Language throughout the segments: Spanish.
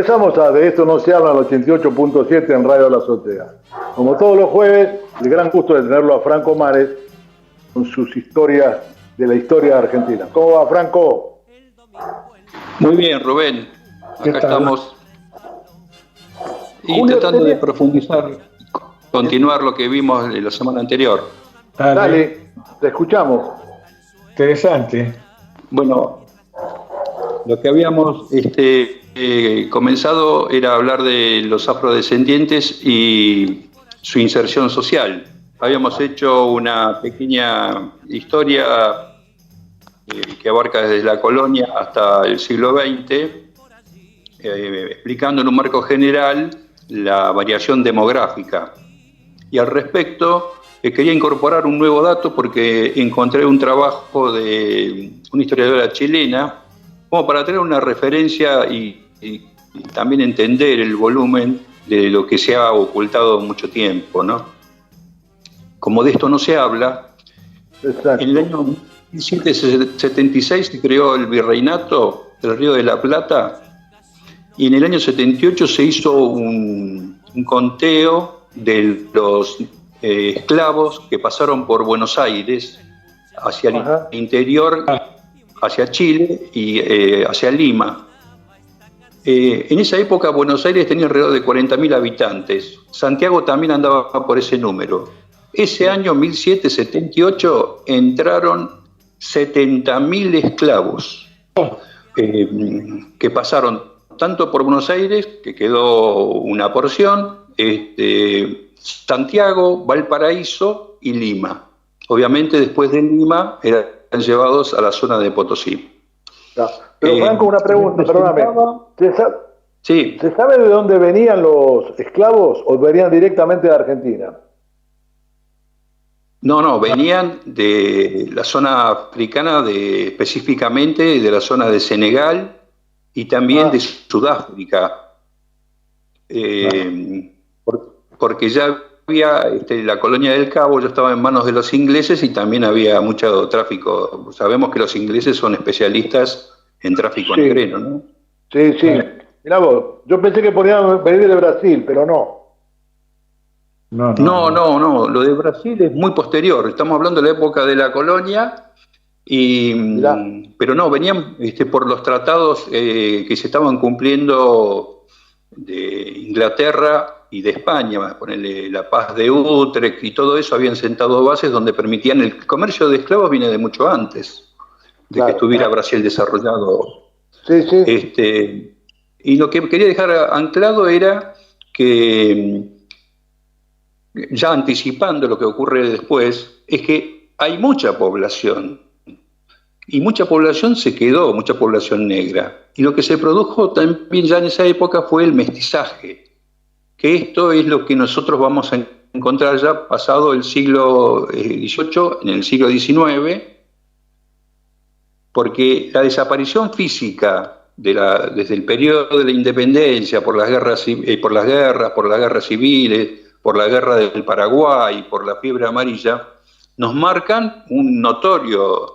regresamos a De Esto No Se Habla, al 88.7 en Radio La Azotea. Como todos los jueves, el gran gusto de tenerlo a Franco Mares con sus historias de la historia de Argentina. ¿Cómo va, Franco? Muy bien, Rubén. Acá estamos intentando de profundizar, continuar lo que vimos la semana anterior. Dale, te escuchamos. Interesante. Bueno, lo que habíamos comenzado era hablar de los afrodescendientes y su inserción social. Habíamos hecho una pequeña historia que abarca desde la colonia hasta el siglo XX, explicando en un marco general la variación demográfica. Y al respecto, quería incorporar un nuevo dato porque encontré un trabajo de una historiadora chilena, como para tener una referencia y también entender el volumen de lo que se ha ocultado mucho tiempo, ¿no? Como de esto no se habla, Exacto. en el año 1776 se creó el Virreinato del Río de la Plata y en el año 78 se hizo un conteo de los esclavos que pasaron por Buenos Aires hacia el interior, hacia Chile y hacia Lima. En esa época Buenos Aires tenía alrededor de 40.000 habitantes. Santiago también andaba por ese número. Ese año 1778 entraron 70.000 esclavos que pasaron tanto por Buenos Aires, que quedó una porción, Santiago, Valparaíso y Lima. Obviamente después de Lima eran llevados a la zona de Potosí. Pero Franco, una pregunta, perdóname. Sí. ¿Se sabe de dónde venían los esclavos o venían directamente de Argentina? No, venían de la zona africana, específicamente de la zona de Senegal y también de Sudáfrica. Porque ya había la colonia del Cabo, ya estaba en manos de los ingleses y también había mucho tráfico. Sabemos que los ingleses son especialistas en tráfico negrero, ¿no? Sí. Mirá vos, yo pensé que podían venir de Brasil, pero no. No, lo de Brasil es muy posterior, estamos hablando de la época de la colonia, pero no, venían por los tratados que se estaban cumpliendo de Inglaterra y de España, ponerle la paz de Utrecht y todo eso, habían sentado bases donde permitían el comercio de esclavos, viene de mucho antes de que estuviera Brasil desarrollado. Sí. Y lo que quería dejar anclado era que, ya anticipando lo que ocurre después, es que hay mucha población, y mucha población se quedó, mucha población negra. Y lo que se produjo también ya en esa época fue el mestizaje, que esto es lo que nosotros vamos a encontrar ya pasado el siglo XVIII, en el siglo XIX, porque la desaparición física desde el periodo de la independencia, por las guerras civiles, por la guerra del Paraguay, por la fiebre amarilla, nos marcan un notorio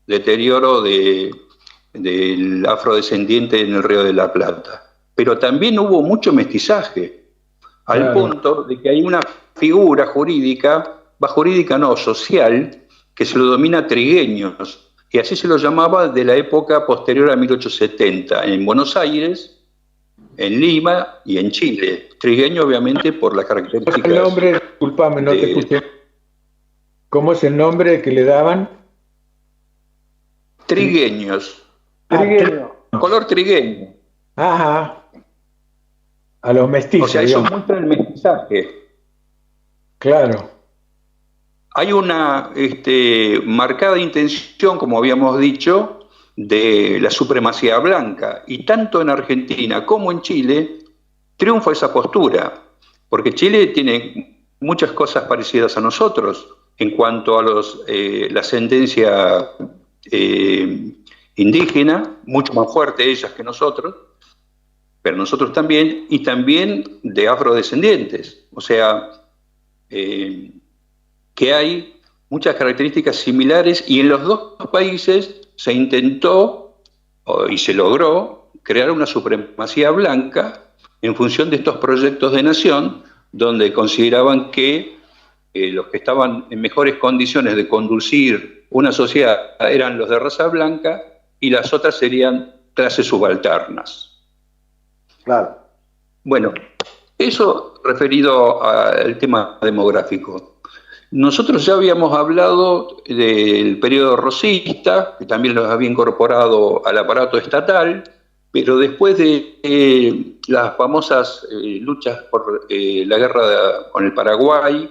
deterioro del afrodescendiente en el Río de la Plata. Pero también hubo mucho mestizaje, al punto de que hay una figura social, que se lo domina trigueños, y así se lo llamaba de la época posterior a 1870, en Buenos Aires, en Lima y en Chile. Trigueño, obviamente, por las características... ¿Cómo es el nombre? Disculpame, no te escuché. ¿Cómo es el nombre que le daban? Trigueños. Color trigueño. Ajá. A los mestizos. O sea, eso muestra el mestizaje. Claro. Hay una marcada intención, como habíamos dicho, de la supremacía blanca. Y tanto en Argentina como en Chile triunfa esa postura. Porque Chile tiene muchas cosas parecidas a nosotros en cuanto a la ascendencia indígena, mucho más fuerte ellas que nosotros, pero nosotros también, y también de afrodescendientes. O sea, que hay muchas características similares y en los dos países se intentó y se logró crear una supremacía blanca en función de estos proyectos de nación, donde consideraban que los que estaban en mejores condiciones de conducir una sociedad eran los de raza blanca y las otras serían clases subalternas. Claro. Bueno, eso referido al tema demográfico. Nosotros ya habíamos hablado del periodo rosista, que también los había incorporado al aparato estatal, pero después de las famosas luchas por la guerra con el Paraguay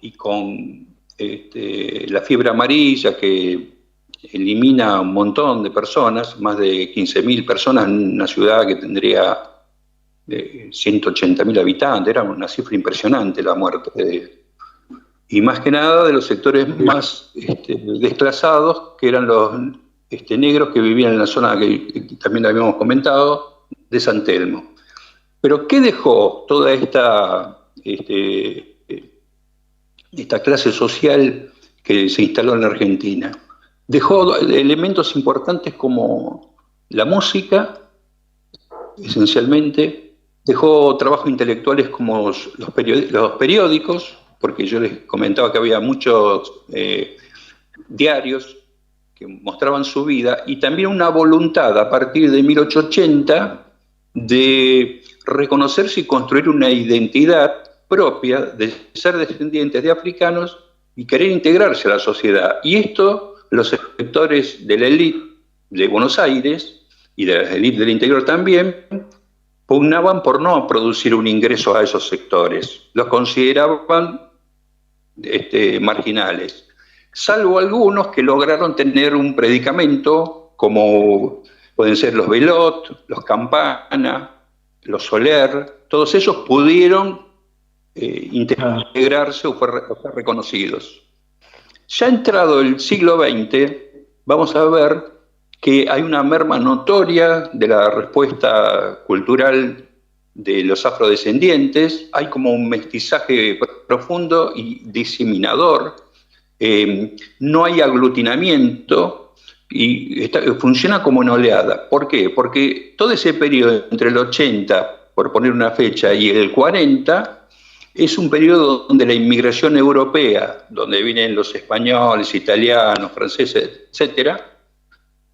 y con la fiebre amarilla que elimina a un montón de personas, más de 15.000 personas en una ciudad que tendría 180.000 habitantes, era una cifra impresionante la muerte y más que nada de los sectores más desplazados, que eran los negros que vivían en la zona que también habíamos comentado, de San Telmo. Pero ¿qué dejó toda esta clase social que se instaló en la Argentina? Dejó elementos importantes como la música, esencialmente, dejó trabajos intelectuales como los periódicos, porque yo les comentaba que había muchos diarios que mostraban su vida, y también una voluntad a partir de 1880 de reconocerse y construir una identidad propia, de ser descendientes de africanos y querer integrarse a la sociedad. Y esto los sectores de la élite de Buenos Aires y de la élite del interior también pugnaban por no producir un ingreso a esos sectores. Los consideraban marginales, salvo algunos que lograron tener un predicamento, como pueden ser los Belot, los Campana, los Soler. Todos ellos pudieron integrarse o ser reconocidos. Ya entrado el siglo XX, vamos a ver que hay una merma notoria de la respuesta cultural de los afrodescendientes, hay como un mestizaje profundo y diseminador, no hay aglutinamiento y funciona como una oleada. ¿Por qué? Porque todo ese periodo entre el 80, por poner una fecha, y el 40, es un periodo donde la inmigración europea, donde vienen los españoles, italianos, franceses, etcétera,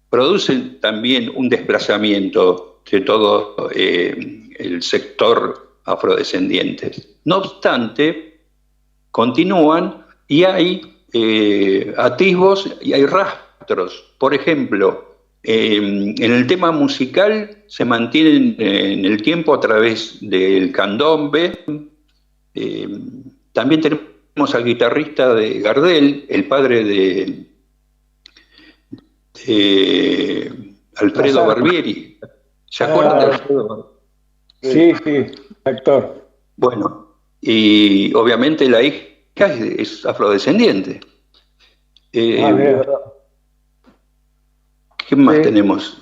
producen también un desplazamiento de todo el sector afrodescendiente. No obstante, continúan y hay atisbos y hay rastros. Por ejemplo, en el tema musical se mantienen en el tiempo a través del candombe. También tenemos al guitarrista de Gardel, el padre de Alfredo Barbieri. ¿Se acuerdan de Alfredo Barbieri? Sí, actor. Bueno, y obviamente la hija es afrodescendiente. ¿Qué más tenemos?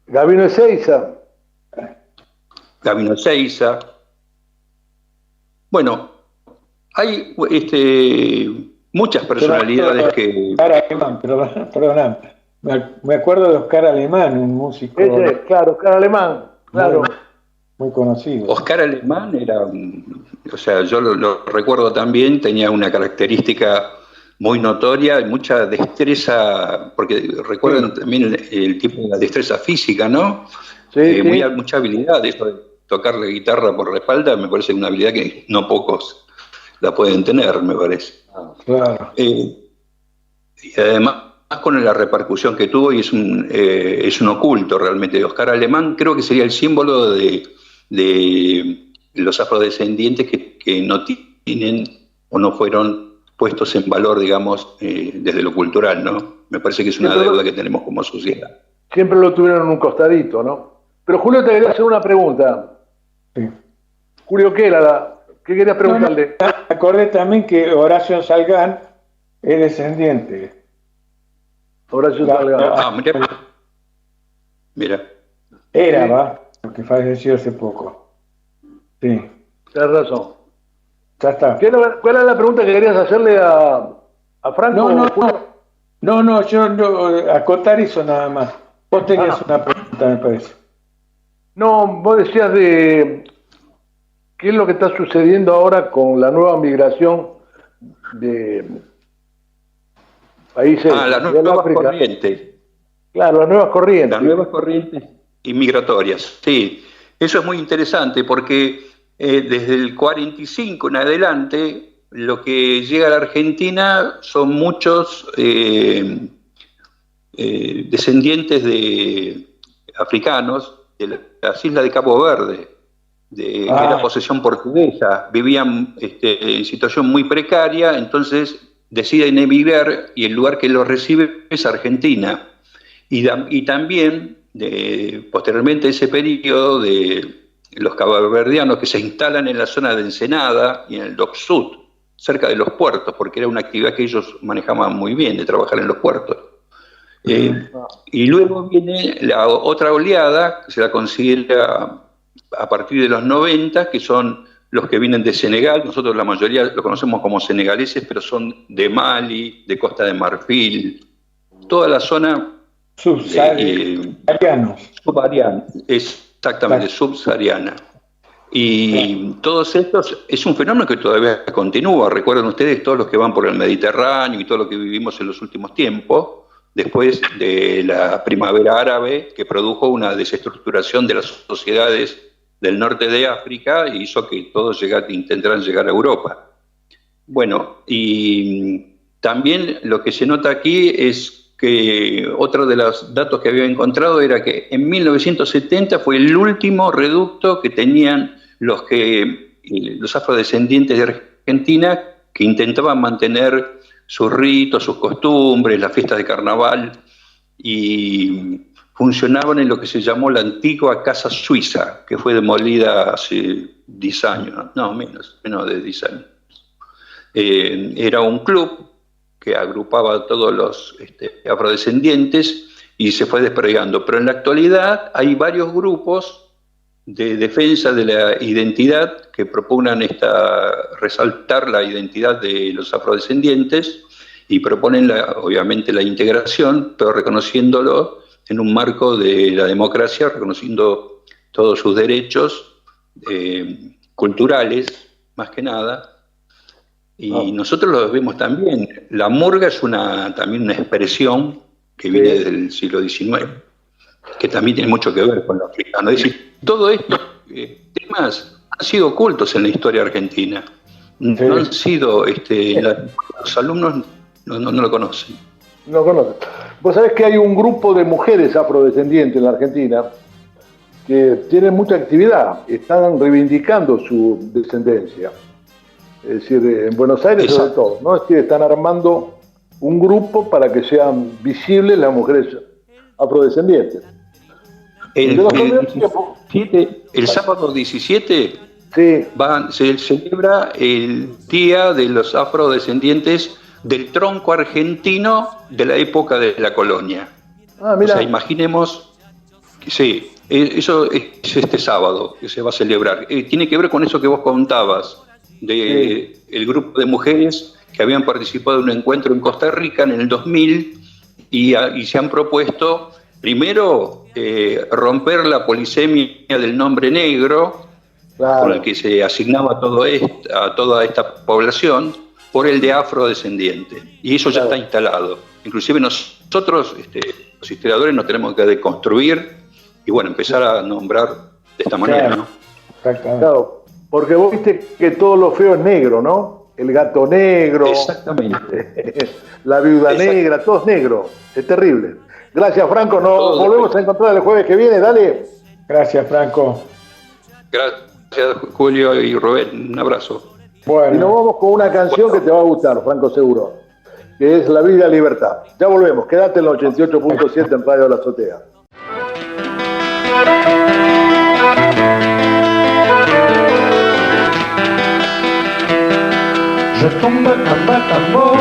Gabino Ezeiza. Gabino Ezeiza. Bueno, hay muchas personalidades que... Oscar Alemán, perdón, me acuerdo de Oscar Alemán, un músico... Claro, Oscar Alemán, claro. Muy conocido. Oscar Alemán era, o sea, yo lo recuerdo también, tenía una característica muy notoria y mucha destreza, porque recuerdan también el tipo de la destreza física, ¿no? Sí, mucha habilidad, eso de tocar la guitarra por la espalda, me parece una habilidad que no pocos la pueden tener, me parece. Claro. Y además con la repercusión que tuvo, y es un oculto realmente. Oscar Alemán creo que sería el símbolo de los afrodescendientes que no tienen o no fueron puestos en valor, digamos, desde lo cultural, ¿no? Me parece que es una deuda que tenemos como sociedad. Siempre lo tuvieron en un costadito, ¿no? Pero Julio, te quería hacer una pregunta. Sí. Julio, ¿qué querías preguntarle? Acordé también que Horacio Salgán es descendiente. Horacio Salgán. Mira. Era, porque falleció hace poco. Sí. Tienes razón. Ya está. ¿Cuál era la pregunta que querías hacerle a Franco? No, yo acotar eso nada más. Vos tenías una pregunta, me parece. No, vos decías de qué es lo que está sucediendo ahora con la nueva migración de países Las del nuevas África. corrientes. Claro, las nuevas corrientes. Las nuevas corrientes inmigratorias, sí. Eso es muy interesante porque desde el 45 en adelante, lo que llega a la Argentina son muchos descendientes de africanos de las islas de Cabo Verde, que era posesión portuguesa, vivían en situación muy precaria, entonces deciden emigrar y el lugar que los recibe es Argentina. Y también, posteriormente a ese periodo, de los caboverdianos que se instalan en la zona de Ensenada y en el Dock Sud, cerca de los puertos, porque era una actividad que ellos manejaban muy bien, de trabajar en los puertos. Y luego viene la otra oleada, que se la considera a partir de los 90, que son los que vienen de Senegal. Nosotros la mayoría lo conocemos como senegaleses, pero son de Mali, de Costa de Marfil, toda la zona subsahariana. Exactamente, subsahariana. Y todos estos, es un fenómeno que todavía continúa. Recuerdan ustedes todos los que van por el Mediterráneo y todo lo que vivimos en los últimos tiempos, después de la primavera árabe, que produjo una desestructuración de las sociedades del norte de África y hizo que todos intentaran llegar a Europa. Bueno, y también lo que se nota aquí es que otro de los datos que había encontrado era que en 1970 fue el último reducto que tenían los afrodescendientes de Argentina, que intentaban mantener sus ritos, sus costumbres, las fiestas de carnaval, y funcionaban en lo que se llamó la antigua Casa Suiza, que fue demolida hace 10 años, no, menos de 10 años. Era un club que agrupaba a todos los afrodescendientes y se fue desplegando. Pero en la actualidad hay varios grupos de defensa de la identidad que propugnan resaltar la identidad de los afrodescendientes y proponen obviamente la integración, pero reconociéndolo en un marco de la democracia, reconociendo todos sus derechos culturales, más que nada. Y nosotros lo vemos también. La murga es también una expresión que viene del siglo XIX, que también tiene mucho que ver con lo africano. Es decir, todos estos temas han sido ocultos en la historia argentina. No han sido, los alumnos no lo conocen. No conocen. Vos sabés que hay un grupo de mujeres afrodescendientes en la Argentina que tienen mucha actividad, están reivindicando su descendencia. Es decir, en Buenos Aires sobre todo, ¿no? Es que están armando un grupo para que sean visibles las mujeres afrodescendientes. El sábado 17 se celebra el Día de los Afrodescendientes del tronco argentino de la época de la colonia. O sea, imaginemos, sí, eso es este sábado que se va a celebrar. Tiene que ver con eso que vos contabas, el grupo de mujeres que habían participado en un encuentro en Costa Rica en el 2000 y se han propuesto, primero, romper la polisemia del nombre negro, con el que se asignaba a toda esta población, por el de afrodescendiente. Y eso ya está instalado. Inclusive nosotros, los historiadores, nos tenemos que deconstruir y empezar a nombrar de esta manera, ¿no? Claro. Porque vos viste que todo lo feo es negro, ¿no? El gato negro. Exactamente. La viuda negra, todo es negro. Es terrible. Gracias, Franco. Nos volvemos a encontrar el jueves que viene. Dale. Gracias, Franco. Gracias, Julio y Rubén. Un abrazo. Bueno. Y nos vamos con una canción que te va a gustar, Franco, seguro. Que es La Vida Libertad. Ya volvemos. Quédate en el 88.7 en Radio La Azotea. Retumba tamba tambor,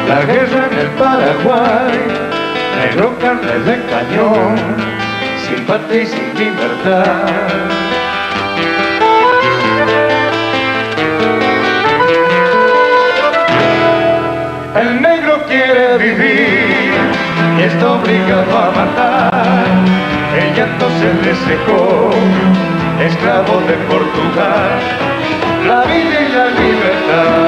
la guerra en el Paraguay, negro carne de cañón, sin patria y sin libertad. El negro quiere vivir y está obligado a matar. secó, esclavo de Portugal, la vida y la libertad.